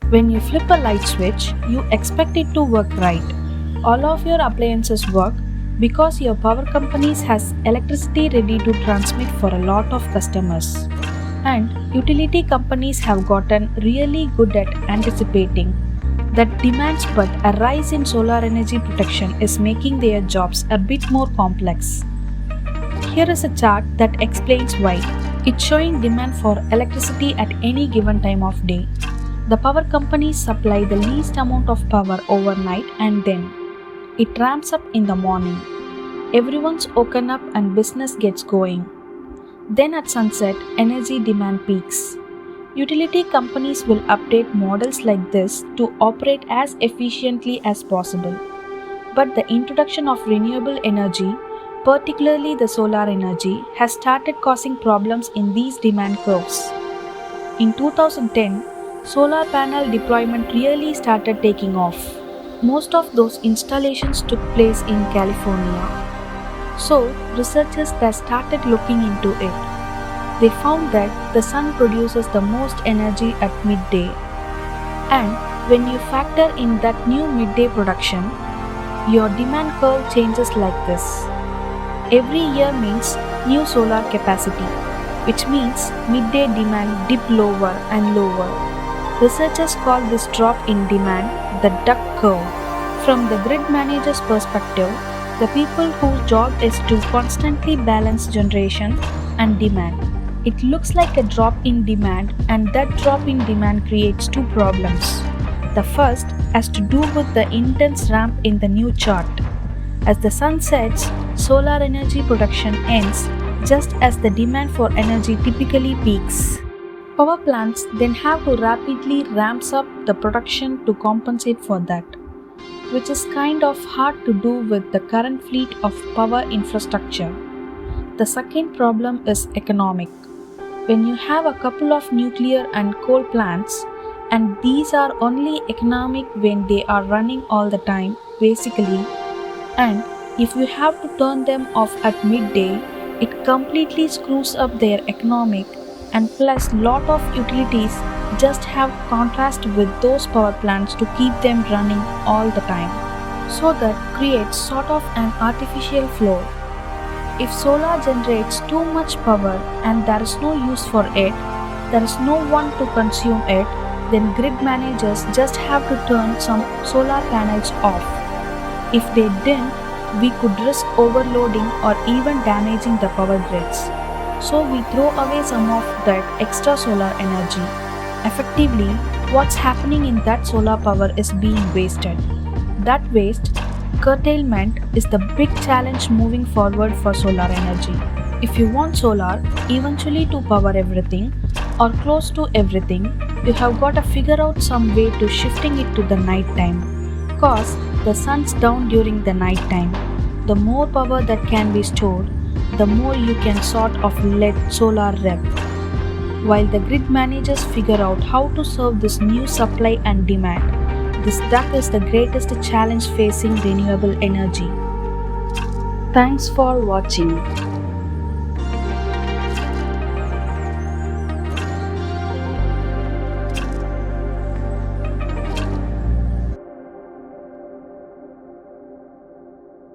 When you flip a light switch, you expect it to work right. All of your appliances work because your power companies has electricity ready to transmit for a lot of customers. And utility companies have gotten really good at anticipating that demands, but a rise in solar energy protection is making their jobs a bit more complex. Here is a chart that explains why. It's showing demand for electricity at any given time of day. The power companies supply the least amount of power overnight and then it ramps up in the morning. Everyone's woken up and business gets going. Then at sunset, energy demand peaks. Utility companies will update models like this to operate as efficiently as possible. But the introduction of renewable energy, particularly the solar energy, has started causing problems in these demand curves. In 2010, solar panel deployment really started taking off. Most of those installations took place in California. So, researchers that started looking into it. They found that the sun produces the most energy at midday. And when you factor in that new midday production, your demand curve changes like this. Every year means new solar capacity, which means midday demand dip lower and lower. Researchers call this drop in demand the duck curve. From the grid manager's perspective, the people whose job is to constantly balance generation and demand. It looks like a drop in demand, and that drop in demand creates two problems. The first has to do with the intense ramp in the new chart. As the sun sets, solar energy production ends just as the demand for energy typically peaks. Power plants then have to rapidly ramp up the production to compensate for that, which is kind of hard to do with the current fleet of power infrastructure. The second problem is economic. When you have a couple of nuclear and coal plants, and these are only economic when they are running all the time, basically, and if you have to turn them off at midday, it completely screws up their economic, and plus lot of utilities just have contrast with those power plants to keep them running all the time. So that creates sort of an artificial floor. If solar generates too much power and there is no use for it, there is no one to consume it, then grid managers just have to turn some solar panels off. If they didn't, we could risk overloading or even damaging the power grids. So we throw away some of that extra solar energy. Effectively, what's happening in that solar power is being wasted. That waste, curtailment, is the big challenge moving forward for solar energy. If you want solar eventually to power everything or close to everything, you have got to figure out some way to shifting it to the night time. Cause the sun's down during the night time. The more power that can be stored, the more you can sort of let solar rep. While the grid managers figure out how to serve this new supply and demand, this duck is the greatest challenge facing renewable energy. Thanks for watching.